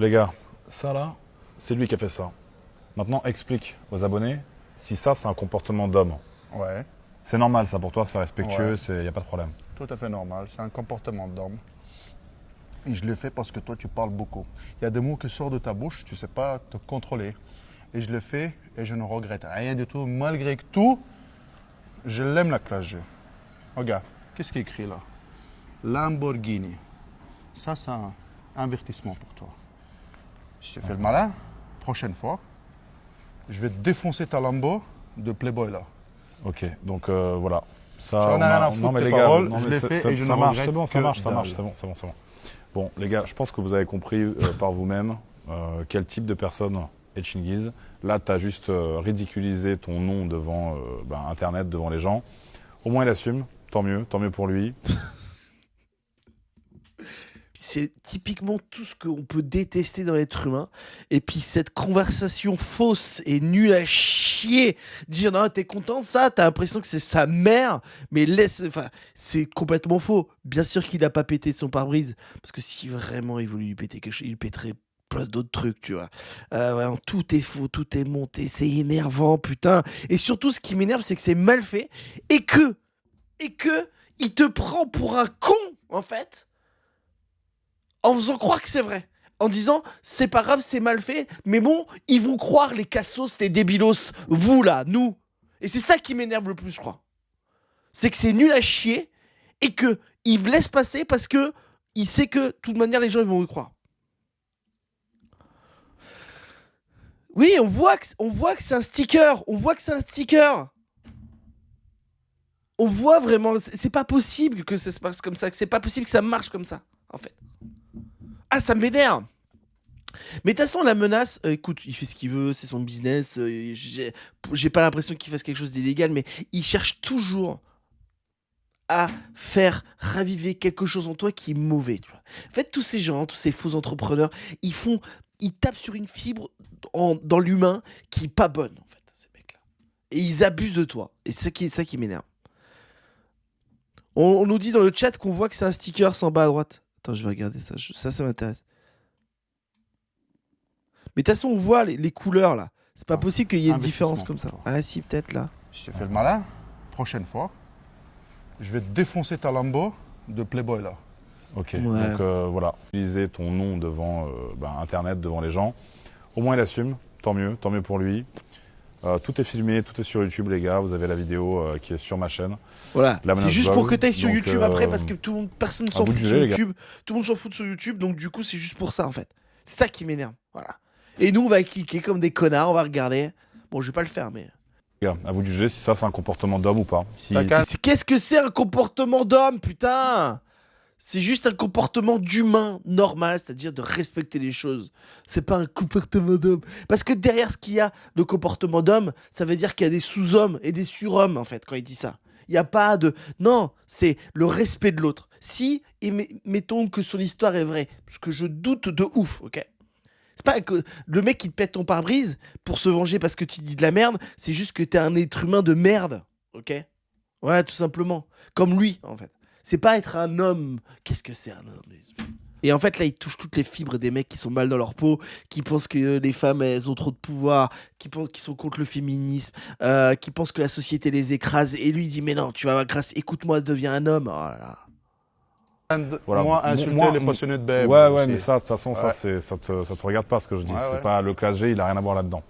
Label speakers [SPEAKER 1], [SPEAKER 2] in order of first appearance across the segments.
[SPEAKER 1] Les gars, ça là, c'est lui qui a fait ça. Maintenant, explique aux abonnés si ça, c'est un comportement d'homme.
[SPEAKER 2] Ouais,
[SPEAKER 1] C'est normal, ça pour toi, c'est respectueux,
[SPEAKER 2] Ouais.
[SPEAKER 1] il n'y a pas de problème.
[SPEAKER 2] tout à fait normal. C'est un comportement d'homme. Et je le fais parce que toi, tu parles beaucoup. Il y a des mots qui sortent de ta bouche, tu ne sais pas te contrôler. Et je le fais et je ne regrette rien du tout. Malgré que tout, je l'aime la classe G. Regarde, qu'est-ce qui est écrit là? Lamborghini. Ça, c'est un avertissement pour toi. Si tu fais le malin, prochaine fois, je vais te défoncer ta Lambo de Playboy là.
[SPEAKER 1] Ok, donc voilà. Ça,
[SPEAKER 2] J'en ai rien à foutre
[SPEAKER 1] non, mais
[SPEAKER 2] de
[SPEAKER 1] les
[SPEAKER 2] tes
[SPEAKER 1] gars,
[SPEAKER 2] paroles,
[SPEAKER 1] non,
[SPEAKER 2] je
[SPEAKER 1] mais
[SPEAKER 2] l'ai
[SPEAKER 1] c'est-
[SPEAKER 2] fait
[SPEAKER 1] ça-
[SPEAKER 2] et je
[SPEAKER 1] ça
[SPEAKER 2] ne
[SPEAKER 1] marche,
[SPEAKER 2] regrette
[SPEAKER 1] c'est bon, ça
[SPEAKER 2] que
[SPEAKER 1] marche, ça
[SPEAKER 2] dalle.
[SPEAKER 1] marche, c'est bon, c'est bon, c'est bon, c'est bon. Bon, les gars, je pense que vous avez compris par vous-même quel type de personne est Chingiz. Là, tu as juste ridiculisé ton nom devant Internet, devant les gens. Au moins, il assume, tant mieux pour lui.
[SPEAKER 3] C'est typiquement tout ce qu'on peut détester dans l'être humain. Et puis cette conversation fausse et nulle à chier, dire non, t'es content de ça, t'as l'impression que c'est sa mère, mais laisse, enfin, c'est complètement faux. Bien sûr qu'il a pas pété son pare-brise, parce que si vraiment il voulait lui péter quelque chose, il pèterait plein d'autres trucs, tu vois. Vraiment, tout est faux, tout est monté, c'est énervant, putain. Et surtout, ce qui m'énerve, c'est que c'est mal fait et que il te prend pour un con, en fait, en faisant croire que c'est vrai. En disant, c'est pas grave, c'est mal fait, mais bon, ils vont croire les cassos, les débilos, vous là, nous. Et c'est ça qui m'énerve le plus, je crois. C'est que c'est nul à chier et que il vous laisse passer parce que il sait que, de toute manière, les gens ils vont y croire. Oui, on voit que c'est un sticker. On voit que c'est un sticker. On voit vraiment, c'est pas possible que ça se passe comme ça, que c'est pas possible que ça marche comme ça, en fait. Ah, ça m'énerve. Mais de toute façon, la menace, écoute, il fait ce qu'il veut, c'est son business. J'ai pas l'impression qu'il fasse quelque chose d'illégal, mais il cherche toujours à faire raviver quelque chose en toi qui est mauvais. Tu vois. En fait, tous ces gens, tous ces faux entrepreneurs, ils tapent sur une fibre dans l'humain qui est pas bonne, en fait, ces mecs-là. Et ils abusent de toi. Et c'est ça qui m'énerve. On nous dit dans le chat qu'on voit que c'est un sticker en bas à droite. Attends, je vais regarder ça. Ça m'intéresse. Mais de toute façon, on voit les couleurs là. C'est pas possible qu'il y ait une différence comme ça. Ah si, peut-être là.
[SPEAKER 2] Si tu fais le malin, prochaine fois, je vais te défoncer ta Lambo de Playboy là.
[SPEAKER 1] Ok,
[SPEAKER 3] Ouais.
[SPEAKER 1] donc voilà. Utiliser ton nom devant Internet, devant les gens. Au moins, il assume, tant mieux pour lui. Tout est filmé, tout est sur YouTube, les gars. Vous avez la vidéo qui est sur ma chaîne.
[SPEAKER 3] Voilà.
[SPEAKER 1] La
[SPEAKER 3] C'est
[SPEAKER 1] menace
[SPEAKER 3] juste
[SPEAKER 1] vlog,
[SPEAKER 3] pour que tu ailles sur
[SPEAKER 1] donc,
[SPEAKER 3] YouTube après parce que personne s'en
[SPEAKER 1] vous de
[SPEAKER 3] fout
[SPEAKER 1] juger,
[SPEAKER 3] sur
[SPEAKER 1] les gars.
[SPEAKER 3] YouTube. Tout le monde s'en fout sur YouTube, donc du coup, c'est juste pour ça en fait. C'est ça qui m'énerve. Voilà. Et nous, on va cliquer comme des connards, on va regarder. Bon, je vais pas le faire, mais.
[SPEAKER 1] Les gars, à vous de juger si ça, c'est un comportement d'homme ou pas. Si...
[SPEAKER 2] T'as qu'à-
[SPEAKER 3] Mais qu'est-ce que c'est un comportement d'homme, putain? C'est juste un comportement d'humain normal, c'est-à-dire de respecter les choses. C'est pas un comportement d'homme. Parce que derrière ce qu'il y a de comportement d'homme, ça veut dire qu'il y a des sous-hommes et des surhommes, en fait, quand il dit ça. Il n'y a pas de... Non, c'est le respect de l'autre. Si, et mettons que son histoire est vraie, parce que je doute de ouf, ok? C'est pas que le mec qui te pète ton pare-brise pour se venger parce que tu dis de la merde, c'est juste que t'es un être humain de merde, ok? Voilà, tout simplement. Comme lui, en fait. C'est pas être un homme. Qu'est-ce que c'est un homme? Et en fait, là, il touche toutes les fibres des mecs qui sont mal dans leur peau, qui pensent que les femmes, elles ont trop de pouvoir, qui pensent qu'ils sont contre le féminisme, qui pensent que la société les écrase. Et lui, il dit, mais non, tu vas, grâce, écoute-moi, deviens un homme. Oh là là.
[SPEAKER 1] Voilà.
[SPEAKER 2] Moi, insulter
[SPEAKER 1] Moi,
[SPEAKER 2] les passionnés de BM.
[SPEAKER 1] Ouais,
[SPEAKER 2] aussi.
[SPEAKER 1] mais ça, de toute façon,
[SPEAKER 2] Ouais.
[SPEAKER 1] ça te regarde pas ce que je dis.
[SPEAKER 2] Ouais,
[SPEAKER 1] C'est
[SPEAKER 2] ouais.
[SPEAKER 1] pas le classe G, il a rien à voir là-dedans.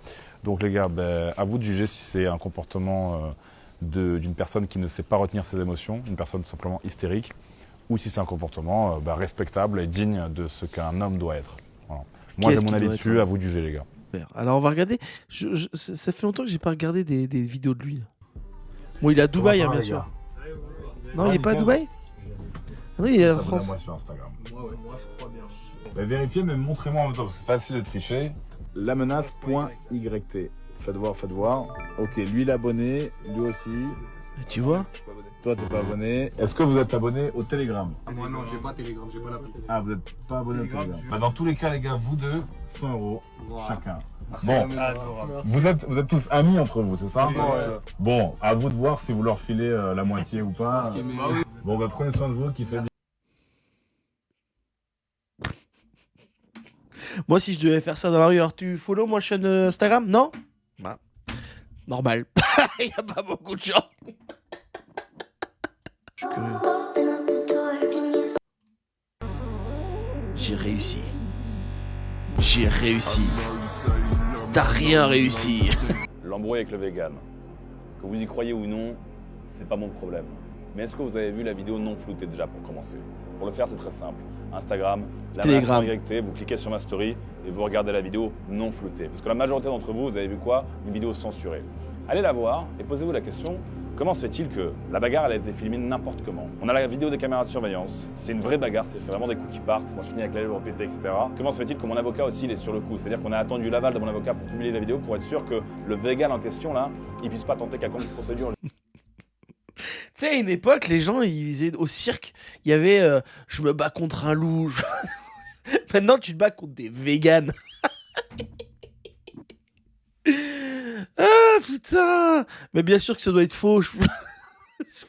[SPEAKER 1] Donc les gars, à vous de juger si c'est un comportement d'une personne qui ne sait pas retenir ses émotions, une personne tout simplement hystérique, ou si c'est un comportement respectable et digne de ce qu'un homme doit être. Voilà. Moi, j'ai
[SPEAKER 3] Qu'est-ce
[SPEAKER 1] mon
[SPEAKER 3] qu'il
[SPEAKER 1] avis
[SPEAKER 3] doit
[SPEAKER 1] dessus,
[SPEAKER 3] être,
[SPEAKER 1] à vous de juger, les gars.
[SPEAKER 3] Alors, on va regarder. Ça fait longtemps que j'ai pas regardé des vidéos de lui. Là. Bon, il est à Dubaï,
[SPEAKER 1] Comment ça
[SPEAKER 3] hein,
[SPEAKER 1] va,
[SPEAKER 3] bien
[SPEAKER 1] les
[SPEAKER 3] sûr.
[SPEAKER 1] gars
[SPEAKER 3] Non, il est pas à Dubaï? Ah non, il est en France.
[SPEAKER 1] Abonnez-moi sur Instagram. Moi, je crois bien. Vérifiez, mais montrez-moi en même temps, c'est facile de tricher. La menace.yt. Faites voir. Ok, lui l'abonné, lui aussi.
[SPEAKER 3] Tu vois?
[SPEAKER 1] Toi, t'es pas abonné. Est-ce que vous êtes abonné au Telegram?
[SPEAKER 4] Moi non, j'ai pas Telegram, j'ai pas la
[SPEAKER 1] Ah, vous n'êtes pas abonné au Telegram. Dans tous les cas, les gars, vous deux, 100 € chacun.
[SPEAKER 4] Merci,
[SPEAKER 1] Bon,
[SPEAKER 4] adorable.
[SPEAKER 1] vous êtes tous amis entre vous, c'est ça?
[SPEAKER 4] Ouais.
[SPEAKER 1] Bon, à vous de voir si vous leur filez la moitié ou pas. Bon, prenez soin de vous, qui fait
[SPEAKER 3] Moi, si je devais faire ça dans la rue, alors tu follow moi chaîne Instagram? Non? Bah, normal. Il y a pas beaucoup de gens. Je suis curieux. J'ai réussi. J'ai réussi. T'as rien réussi.
[SPEAKER 5] L'embrouille avec le vegan, que vous y croyez ou non, c'est pas mon problème. Mais est-ce que vous avez vu la vidéo non floutée déjà pour commencer? Pour le faire, c'est très simple. Instagram, la
[SPEAKER 3] Telegram.
[SPEAKER 5] YT, vous cliquez sur ma story et vous regardez la vidéo non floutée. Parce que la majorité d'entre vous, vous avez vu quoi? Une vidéo censurée. Allez la voir et posez-vous la question, comment se fait-il que la bagarre elle a été filmée n'importe comment? On a la vidéo des caméras de surveillance, c'est une vraie bagarre, c'est vraiment des coups qui partent. Moi je finis avec la lèvre répétée, etc. Comment se fait-il que mon avocat aussi il est sur le coup? C'est-à-dire qu'on a attendu l'aval de mon avocat pour publier la vidéo pour être sûr que le vegan en question là, il puisse pas tenter quelconque procédure.
[SPEAKER 3] Tu sais, à une époque, les gens, ils faisaient au cirque, il y avait je me bats contre un loup. Maintenant, tu te bats contre des véganes. Ah putain! Mais bien sûr que ça doit être faux. Je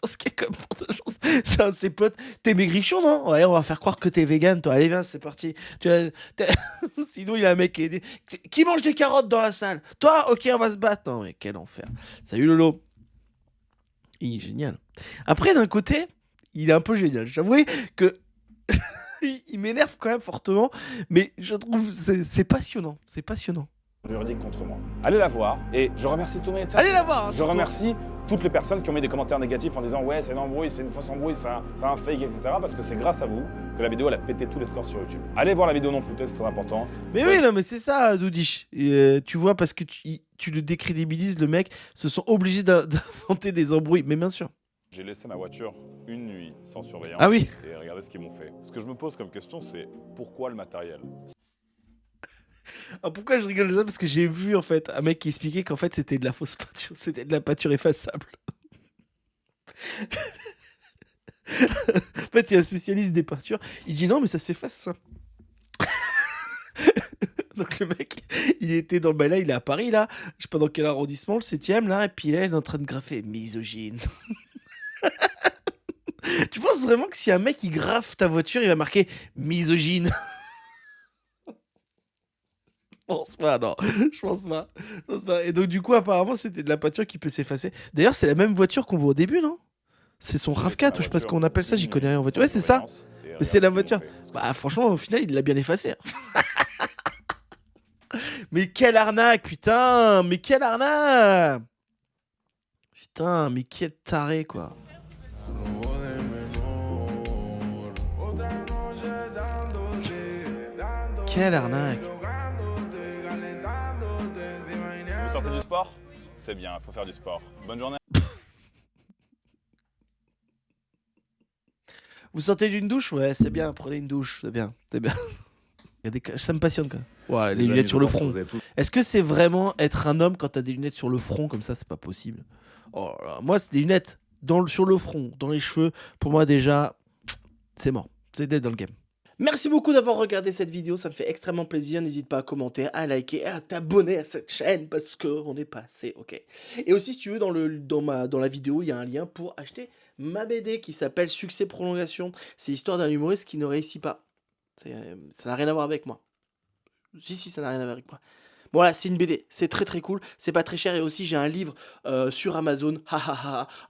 [SPEAKER 3] pense qu'il y a comme pour de chance. C'est un de ses potes. T'es maigrichon, non? Ouais, on va faire croire que t'es vegan, toi. Allez, viens, c'est parti. Sinon, il y a un mec qui mange des carottes dans la salle. Toi, ok, on va se battre. Non, mais quel enfer. Salut Lolo. Il est génial. Après, d'un côté, il est un peu génial. J'avoue que il m'énerve quand même fortement, mais je trouve c'est passionnant. C'est passionnant.
[SPEAKER 5] Juridique contre moi. Allez la voir et je remercie tous mes
[SPEAKER 3] Allez la voir. Hein,
[SPEAKER 5] Je
[SPEAKER 3] surtout.
[SPEAKER 5] remercie toutes les personnes qui ont mis des commentaires négatifs en disant ouais c'est une embrouille, c'est une fausse embrouille, c'est un fake, etc. Parce que c'est grâce à vous que la vidéo elle a pété tous les scores sur YouTube. Allez voir la vidéo non floutée, c'est très important.
[SPEAKER 3] Mais oui, non, mais c'est ça, Doudish. Tu vois, parce que tu le décrédibilises, le mec, se sont obligés d'inventer des embrouilles. Mais bien sûr.
[SPEAKER 5] J'ai laissé ma voiture une nuit sans surveillance.
[SPEAKER 3] Ah oui.
[SPEAKER 5] Et regardez ce qu'ils m'ont fait. Ce que je me pose comme question c'est pourquoi le matériel?
[SPEAKER 3] Ah, pourquoi je rigole de ça? Parce que j'ai vu en fait un mec qui expliquait qu'en fait c'était de la fausse peinture, c'était de la peinture effaçable. En fait, il y a un spécialiste des peintures, il dit non, mais ça s'efface ça. Donc le mec, il était dans le là, il est à Paris là, je sais pas dans quel arrondissement, le 7ème là, et puis là, il est en train de graffer misogyne. Tu penses vraiment que si un mec il graffe ta voiture, il va marquer misogyne? Je pense pas, non. Je pense pas. Et donc, du coup, apparemment, c'était de la peinture qui peut s'effacer. D'ailleurs, c'est la même voiture qu'on voit au début, non? C'est son RAV4 ou je sais pas ce qu'on appelle ça, j'y connais rien en voiture. Ouais, c'est ça. Mais c'est la voiture. Bah, franchement, au final, il l'a bien effacé. Mais quelle arnaque, putain! Mais quelle arnaque! Putain, mais quel taré, quoi. Quelle arnaque.
[SPEAKER 5] Vous sortez du sport? C'est bien, il faut faire du sport. Bonne journée.
[SPEAKER 3] Vous sortez d'une douche? Ouais, c'est bien, prenez une douche, c'est bien, c'est bien. Ça me passionne quand même. Ouais, les lunettes sur le front. Est-ce que c'est vraiment être un homme quand t'as des lunettes sur le front comme ça? C'est pas possible. Oh là là. Moi, c'est des lunettes sur le front, dans les cheveux. Pour moi, déjà, c'est mort. C'est dead dans le game. Merci beaucoup d'avoir regardé cette vidéo, ça me fait extrêmement plaisir. N'hésite pas à commenter, à liker et à t'abonner à cette chaîne parce qu'on est passé, ok. Et aussi, si tu veux, dans la vidéo, il y a un lien pour acheter ma BD qui s'appelle Succès Prolongation. C'est l'histoire d'un humoriste qui ne réussit pas. Ça n'a rien à voir avec moi. Si, ça n'a rien à voir avec moi. Bon, voilà, c'est une BD, c'est très très cool, c'est pas très cher et aussi j'ai un livre sur Amazon,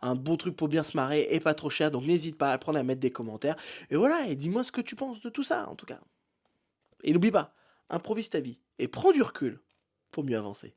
[SPEAKER 3] un bon truc pour bien se marrer et pas trop cher, donc n'hésite pas à le prendre, à mettre des commentaires. Et voilà, et dis-moi ce que tu penses de tout ça en tout cas. Et n'oublie pas, improvise ta vie et prends du recul pour mieux avancer.